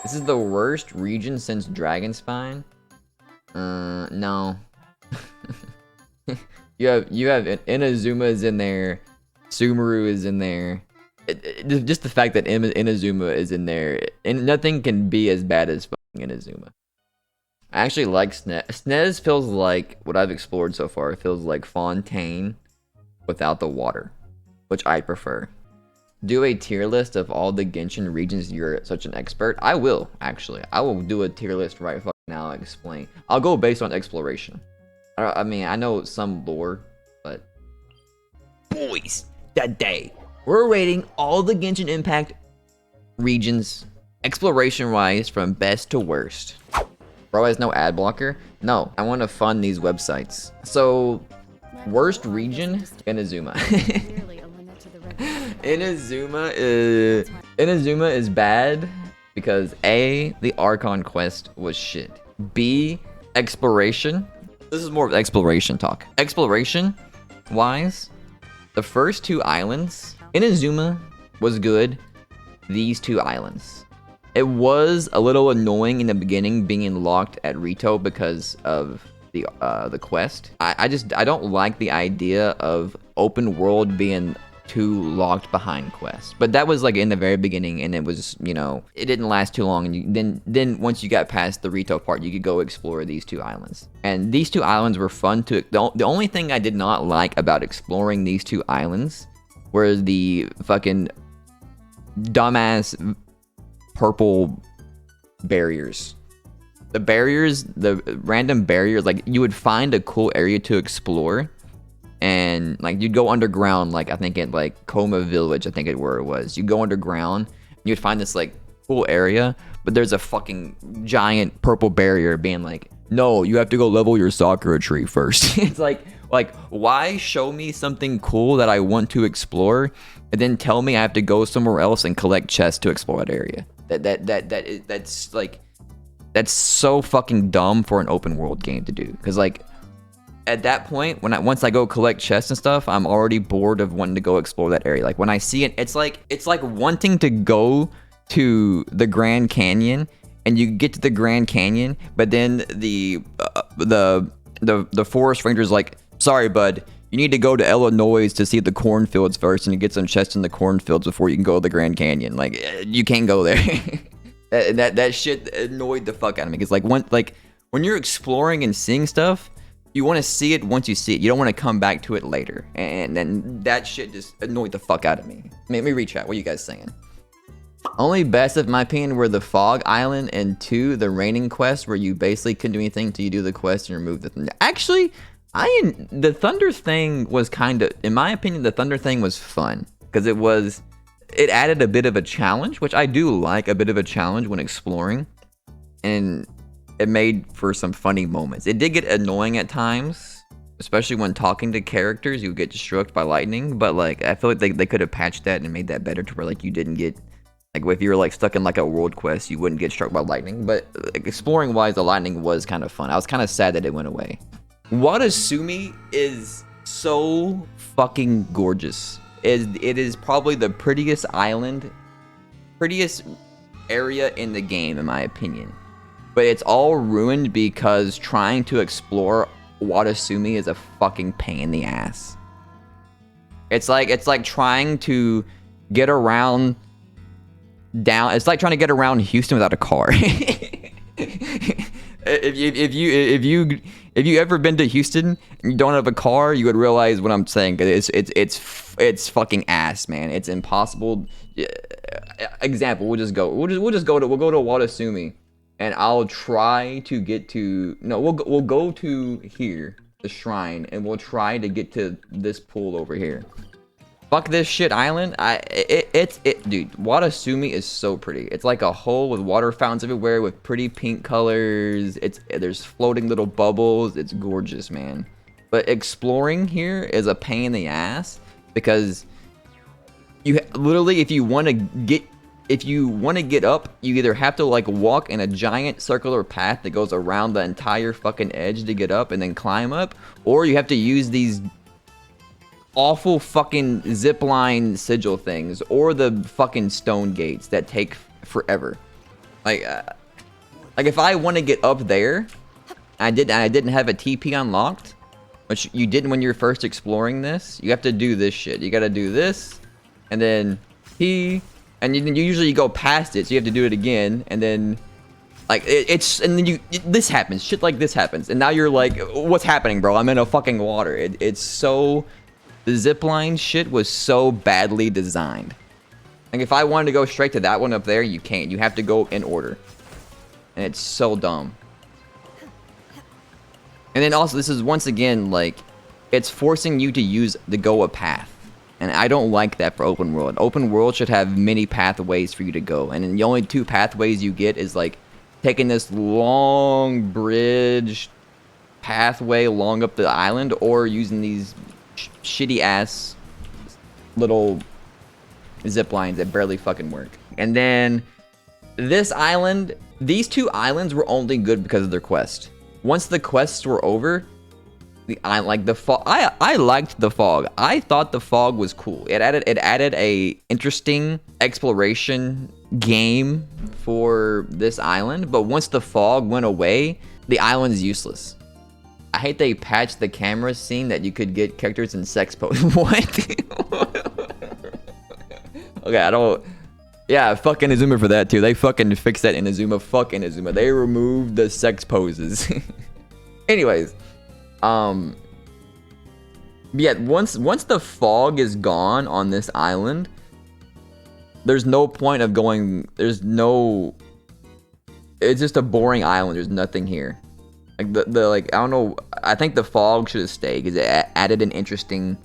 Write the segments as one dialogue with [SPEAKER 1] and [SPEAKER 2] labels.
[SPEAKER 1] This is the worst region since Dragonspine. No. you have Inazuma is in there, Sumeru is in there. Just the fact that Inazuma is in there, and nothing can be as bad as fucking Inazuma. I actually like Snez. Snez feels like what I've explored so far. It feels like Fontaine without the water, which I prefer. Do a tier list of all the Genshin regions. You're such an expert. I will, actually. I will do a tier list right fucking now and explain. I'll go based on exploration. I mean, I know some lore, but... Boys, today, we're rating all the Genshin Impact regions, exploration-wise, from best to worst. Bro has no ad blocker? No, I want to fund these websites. So, worst region, Inazuma. Inazuma is bad because A, the Archon quest was shit. B, exploration. This is more of exploration talk. Exploration wise, the first two islands, Inazuma was good. These two islands. It was a little annoying in the beginning being locked at Rito because of the quest. I don't like the idea of open world being too locked behind quests. But that was like in the very beginning, and it was, you know, it didn't last too long. And then once you got past the Rito part, you could go explore these two islands. And these two islands were fun to... The only thing I did not like about exploring these two islands were the fucking dumbass purple barriers. The barriers, the random barriers, like you would find a cool area to explore, and like you'd go underground, like I think at like Coma Village, I think it where it was. You go underground, you'd find this like cool area, but there's a fucking giant purple barrier being like, no, you have to go level your Sakura tree first. It's like why show me something cool that I want to explore, and then tell me I have to go somewhere else and collect chests to explore that area? That's like, that's so fucking dumb for an open world game to do. Because like at that point, once I go collect chests and stuff, I'm already bored of wanting to go explore that area. Like when I see it, it's like wanting to go to the Grand Canyon, and you get to the Grand Canyon, but then the forest ranger's like, sorry bud, you need to go to Illinois to see the cornfields first, and you get some chests in the cornfields before you can go to the Grand Canyon. Like you can't go there. that shit annoyed the fuck out of me. Because when you're exploring and seeing stuff, you want to see it once you see it. You don't want to come back to it later. And then that shit just annoyed the fuck out of me. Let me reach out. What are you guys saying? Only best, of my opinion, were the Fog Island and 2, the Raining quest, where you basically couldn't do anything until you do the quest and remove the thunder. Actually, the thunder thing was kind of, in my opinion, the thunder thing was fun. Because it added a bit of a challenge, which I do like, a bit of a challenge when exploring. And it made for some funny moments. It did get annoying at times, especially when talking to characters, you would get struck by lightning. But like, I feel like they could have patched that and made that better to where like you didn't get, like if you were like stuck in like a world quest, you wouldn't get struck by lightning. But like, exploring wise, the lightning was kind of fun. I was kind of sad that it went away. Watasumi is so fucking gorgeous. It is probably the prettiest island, prettiest area in the game, in my opinion. But it's all ruined because trying to explore Watasumi is a fucking pain in the ass. It's like trying to get around down. It's like trying to get around Houston without a car. If you ever been to Houston and you don't have a car, you would realize what I'm saying. It's fucking ass, man. It's impossible. Example, we'll go to Watasumi, and I'll try to get to, no, we'll go to here, the shrine, and we'll try to get to this pool over here. Fuck this shit island. Dude, Watasumi is so pretty. It's like a hole with water fountains everywhere with pretty pink colors. There's floating little bubbles. It's gorgeous, man. But exploring here is a pain in the ass because you literally, if you want to get up, you either have to like walk in a giant circular path that goes around the entire fucking edge to get up and then climb up, or you have to use these awful fucking zipline sigil things, or the fucking stone gates that take forever. Like, like if I want to get up there, I didn't have a TP unlocked, which you didn't when you're first exploring this. You have to do this shit. You got to do this, and then and you usually go past it, so you have to do it again, and then like and then this happens. Shit like this happens, and now you're like, what's happening, bro? I'm in a fucking water. It's so, the zipline shit was so badly designed. Like if I wanted to go straight to that one up there, you can't. You have to go in order, and it's so dumb. And then also, this is once again, like, it's forcing you to use the go a path. And I don't like that for open world. Open world should have many pathways for you to go. And then the only two pathways you get is, like, taking this long bridge pathway along up the island, or using these shitty-ass little zip lines that barely fucking work. And then this island, these two islands were only good because of their quest. Once the quests were over, I liked the fog. I thought the fog was cool. It added a interesting exploration game for this island. But once the fog went away, the island's useless. I hate they patched the camera scene that you could get characters in sex pose. What? Okay, I don't. Yeah, fuck Inazuma for that too. They fucking fixed that in Inazuma. Fuck Inazuma. They removed the sex poses. Anyways, yeah, once the fog is gone on this island, there's no point of going. It's just a boring island. There's nothing here. Like the like, I don't know. I think the fog should have stayed because it added an interesting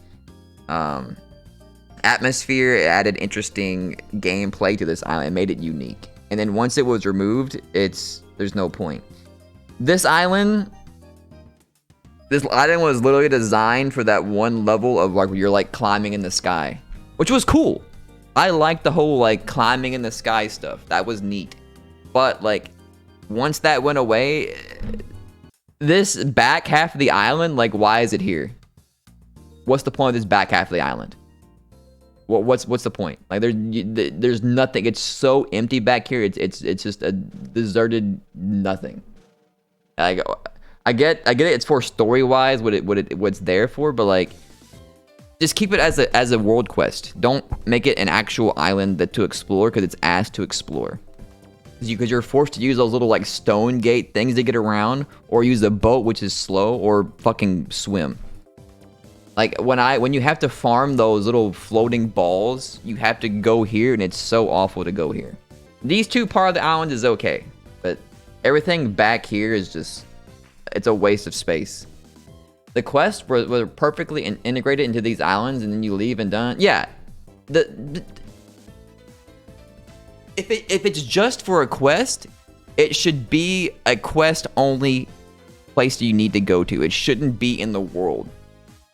[SPEAKER 1] atmosphere. It added interesting gameplay to this island. It made it unique. And then once it was removed, there's no point. This island was literally designed for that one level of like where you're like climbing in the sky, which was cool. I liked the whole like climbing in the sky stuff. That was neat. But like once that went away, this back half of the island, like, why is it here? What's the point of this back half of the island? What's the point? Like there's nothing. It's so empty back here. It's just a deserted nothing. Like I get it. It's for story wise what's there for, but like just keep it as a world quest. Don't make it an actual island to explore because it's ass to explore. Because you're forced to use those little like stone gate things to get around, or use a boat which is slow, or fucking swim. Like when you have to farm those little floating balls, you have to go here, and it's so awful to go here. These two part of the island is okay, but everything back here is just, it's a waste of space. The quests were perfectly integrated into these islands, and then you leave and done. Yeah, if it's just for a quest, it should be a quest only place you need to go to. It shouldn't be in the world.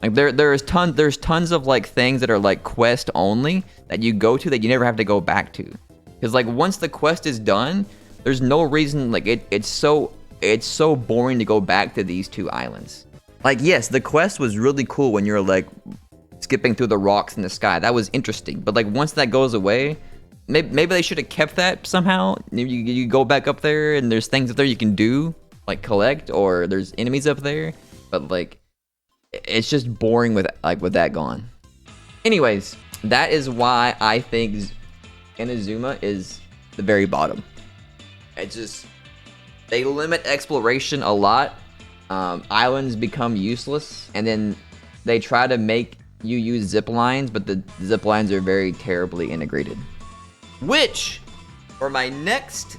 [SPEAKER 1] Like there's tons of like things that are like quest only that you go to that you never have to go back to. Because like once the quest is done, there's no reason, like it's so boring to go back to these two islands. Like yes, the quest was really cool when you're like skipping through the rocks in the sky. That was interesting. But like once that goes away, maybe they should have kept that somehow. You go back up there and there's things up there you can do, like collect, or there's enemies up there. But like it's just boring with that gone. Anyways, that is why I think Inazuma is the very bottom. It's just, they limit exploration a lot. Islands become useless, and then they try to make you use zip lines, but the zip lines are very terribly integrated. Which, for my next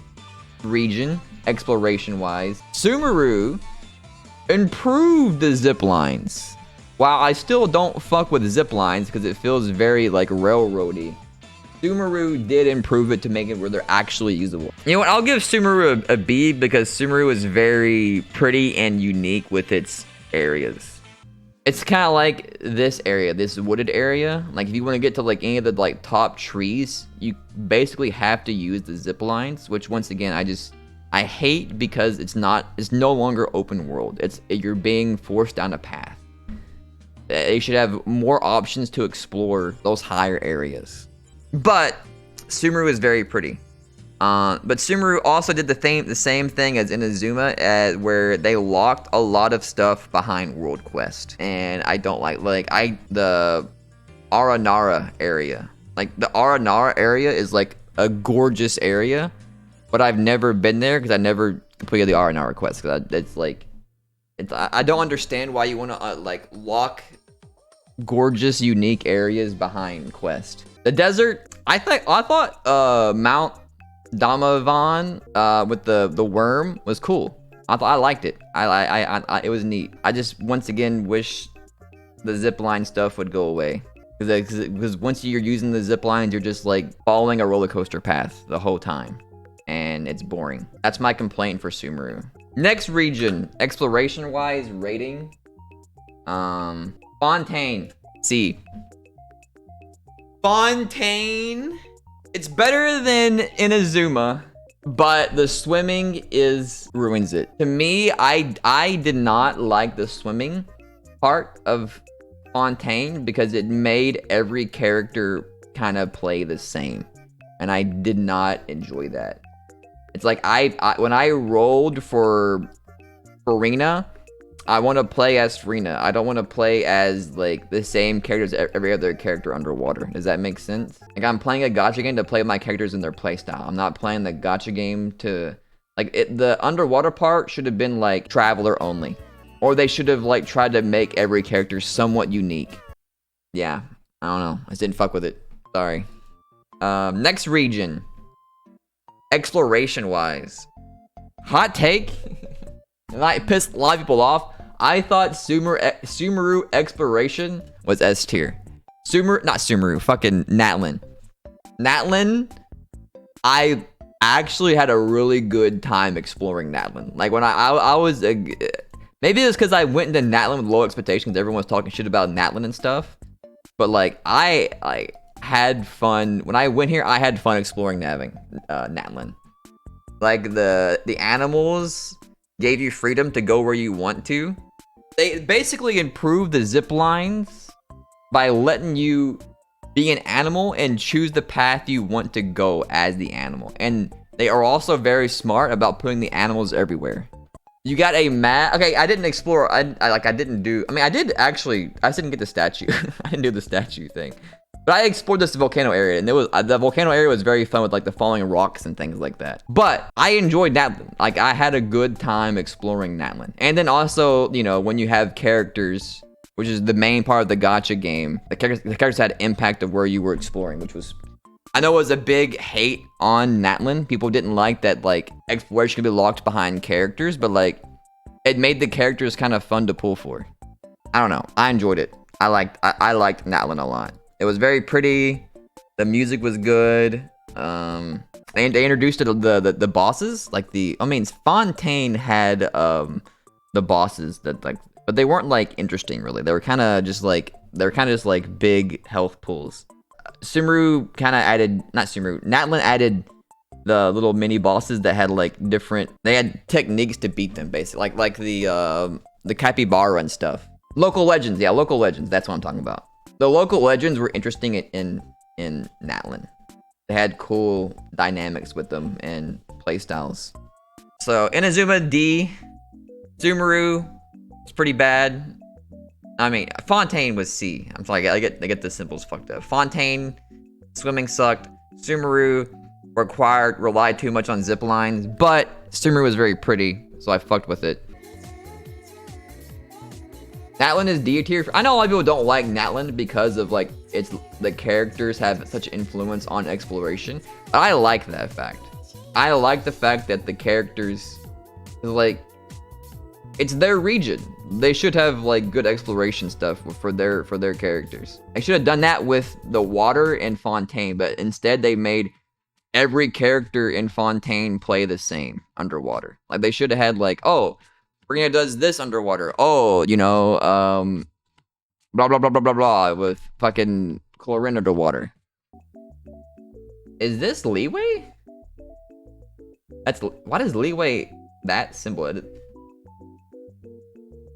[SPEAKER 1] region, exploration-wise, Sumeru improved the zip lines. While I still don't fuck with zip lines because it feels very like railroady, Sumeru did improve it to make it where they're actually usable. You know what? I'll give Sumeru a B because Sumeru is very pretty and unique with its areas. It's kind of like this area, this wooded area. Like if you want to get to like any of the like top trees, you basically have to use the zip lines, which once again, I hate because it's no longer open world. You're being forced down a path. They should have more options to explore those higher areas. But Sumeru is very pretty. But Sumeru also did the same thing as Inazuma, where they locked a lot of stuff behind World Quest, and I don't like the Aranara area. Like the Aranara area is like a gorgeous area, but I've never been there because I never completed the Aranara quest. Cause I don't understand why you want to like lock gorgeous, unique areas behind quest. The desert, I thought Mount Damavan with the worm was cool. I liked it. It was neat. I just once again wish the zipline stuff would go away. Because once you're using the zip lines, you're just like following a roller coaster path the whole time, and it's boring. That's my complaint for Sumeru. Next region, exploration wise, rating. Fontaine, C. Fontaine, it's better than Inazuma, but the swimming ruins it. To me, I did not like the swimming part of Fontaine because it made every character kind of play the same, and I did not enjoy that. It's like when I rolled for Farina, I want to play as Farina. I don't want to play as like the same characters every other character underwater. Does that make sense? Like I'm playing a gacha game to play my characters in their playstyle. I'm not playing the gacha game to the underwater part should have been like traveler only. Or they should have like tried to make every character somewhat unique. Yeah, I don't know. I just didn't fuck with it. Sorry. Next region. Exploration wise. Hot take. And I pissed a lot of people off. I thought Sumeru Exploration was S tier. Not Sumeru, fucking Natlin. Natlin, I actually had a really good time exploring Natlin. Like when I was maybe it's because I went into Natlin with low expectations. Everyone was talking shit about Natlin and stuff. But like I had fun. When I went here, I had fun exploring Natlin. Like the animals gave you freedom to go where you want to. They basically improved the zip lines by letting you be an animal and choose the path you want to go as the animal. And they are also very smart about putting the animals everywhere. You got a map. Okay, I didn't explore. I didn't get the statue. I didn't do the statue thing. But I explored this volcano area, and the volcano area was very fun with like the falling rocks and things like that. But I enjoyed Natlin. Like I had a good time exploring Natlin. And then also, you know, when you have characters, which is the main part of the gacha game, the characters had impact of where you were exploring, which was, I know it was a big hate on Natlin. People didn't like that like exploration could be locked behind characters, but like it made the characters kind of fun to pull for. I don't know. I enjoyed it. I liked Natlin a lot. It was very pretty. The music was good. They introduced the bosses, like Fontaine had the bosses that like, but they weren't like interesting really. They were kind of just like big health pools. Sumeru kind of added, not Sumeru, Natlin added the little mini bosses that had like they had techniques to beat them basically, like the capybara and stuff. Local legends, yeah, local legends. That's what I'm talking about. The local legends were interesting in Natlin. They had cool dynamics with them and playstyles. So Inazuma D, Sumeru, it's pretty bad. I mean, Fontaine was C. I'm sorry, I get the symbols fucked up. Fontaine, swimming sucked. Sumeru relied too much on zip lines, but Sumeru was very pretty, so I fucked with it. Natlin is D tier. I know a lot of people don't like Natlin because of like the characters have such influence on exploration, but I like that fact. I like the fact that the characters, like, it's their region. They should have like good exploration stuff for their characters. They should have done that with the water and Fontaine, but instead they made every character in Fontaine play the same underwater. Like they should have had like, oh, Farina does this underwater. Oh, you know, blah blah blah blah blah blah with fucking chlorine underwater. Is this leeway? What is leeway that symbol?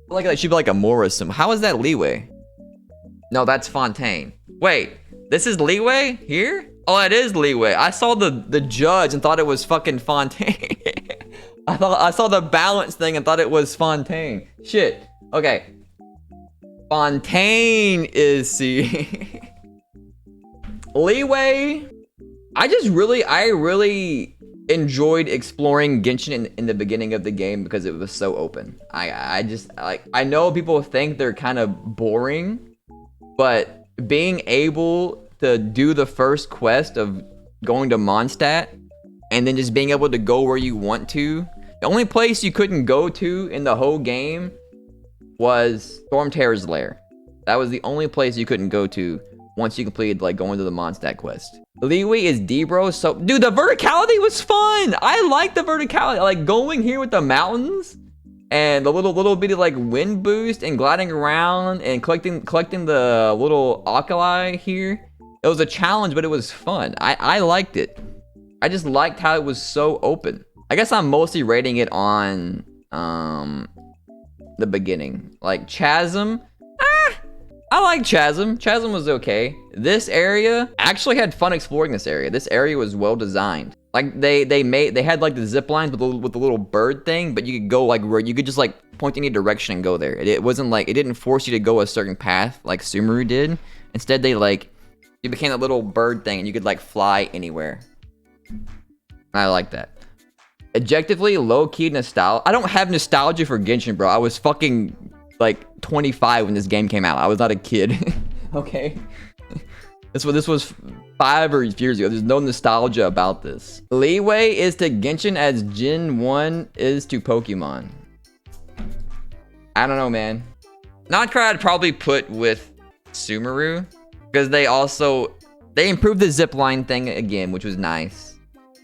[SPEAKER 1] Like that should be like a Mora symbol. How is that leeway? No, that's Fontaine. Wait, this is leeway here? Oh, it is Leeway. I saw the judge and thought it was fucking Fontaine. I saw the balance thing and thought it was Fontaine. Shit. Okay. Fontaine is C. Leeway. I really enjoyed exploring Genshin in the beginning of the game because it was so open. I just like, I know people think they're kind of boring, but being able to do the first quest of going to Mondstadt and then just being able to go where you want to. The only place you couldn't go to in the whole game was Stormterror's Lair. That was the only place you couldn't go to once you completed like going to the Mondstadt quest. Leeway is D, bro. So, dude, the verticality was fun. I like the verticality. Like going here with the mountains and the little bitty like wind boost and gliding around and collecting the little alkali here. It was a challenge, but it was fun. I liked it. I just liked how it was so open. I guess I'm mostly rating it on the beginning. Like Chasm. I like Chasm. Chasm was okay. This area, I actually had fun exploring this area. This area was well designed. Like they had like the zip lines with the little bird thing, but you could go like where you could just like point any direction and go there. It wasn't like, it didn't force you to go a certain path like Sumeru did. Instead, they like, you became a little bird thing and you could like fly anywhere. I like that. Objectively, low-key nostalgia. I don't have nostalgia for Genshin, bro. I was fucking like 25 when this game came out. I was not a kid. Okay. This was 5 or years ago. There's no nostalgia about this. Leeway is to Genshin as Gen 1 is to Pokemon. I don't know, man. Nodcry I'd probably put with Sumeru because they improved the zipline thing again, which was nice.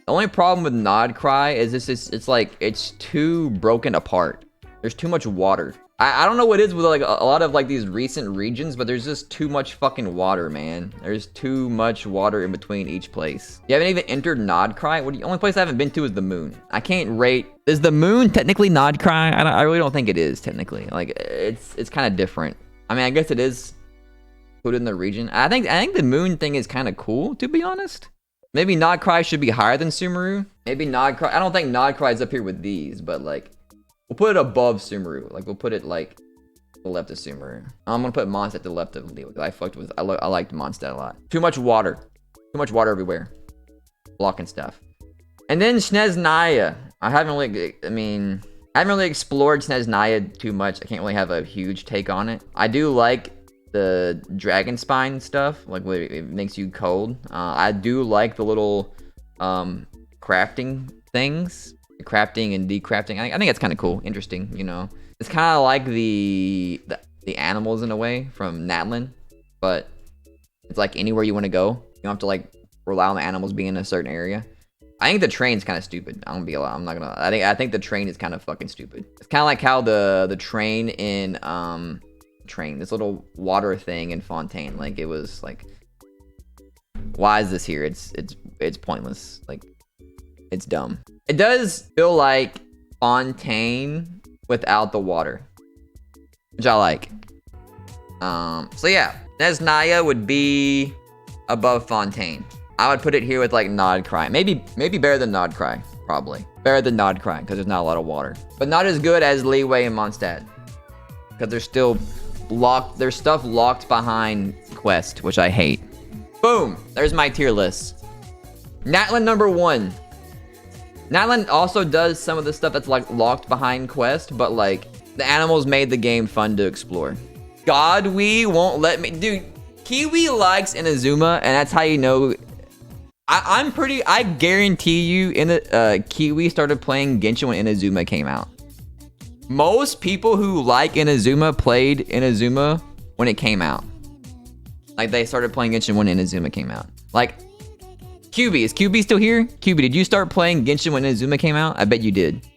[SPEAKER 1] The only problem with Nodcry is it's like it's too broken apart. There's too much water. I don't know what it is with like a lot of like these recent regions, but there's just too much fucking water, man. There's too much water in between each place. You haven't even entered Nodcry? The only place I haven't been to is the moon. I can't rate. Is the moon technically Nodcry? I really don't think it is technically. Like it's kind of different. I mean, I guess it is put in the region. I think the moon thing is kind of cool, to be honest. Maybe Nodcry should be higher than Sumeru. Maybe Nodcry. I don't think Nodcry is up here with these, but like. We'll put it above Sumeru. Like, we'll put it, like, to the left of Sumeru. I'm gonna put Mondstadt to the left of Leeway. I liked Mondstadt a lot. Too much water. Too much water everywhere. Blocking stuff. And then Snezhnaya. I haven't really explored Snezhnaya too much. I can't really have a huge take on it. I do like the dragon spine stuff. Like, it makes you cold. I do like the little, crafting things. Crafting and decrafting. I think it's kind of cool, interesting, you know. It's kind of like the animals in a way from Natlan, but it's like anywhere you want to go. You don't have to like rely on the animals being in a certain area. I think the train's kind of stupid. I'm not gonna. I think the train is kind of fucking stupid. It's kind of like how the train in this little water thing in Fontaine. Like it was like, why is this here? It's pointless. Like. It's dumb. It does feel like Fontaine without the water, which I like. So yeah, Snezhnaya would be above Fontaine. I would put it here with like Nodcry. Maybe better than Nodcry, probably. Better than Nodcry because there's not a lot of water, but not as good as Leeway and Mondstadt because there's still locked. There's stuff locked behind quest, which I hate. Boom. There's my tier list. Natlan number 1. Natlan also does some of the stuff that's like locked behind quest, but like the animals made the game fun to explore. Godwee won't let me, dude. Kiwi likes Inazuma, and that's how you know. I guarantee you, Kiwi started playing Genshin when Inazuma came out. Most people who like Inazuma played Inazuma when it came out. Like they started playing Genshin when Inazuma came out. Like. QB, is QB still here? QB, did you start playing Genshin when Inazuma came out? I bet you did.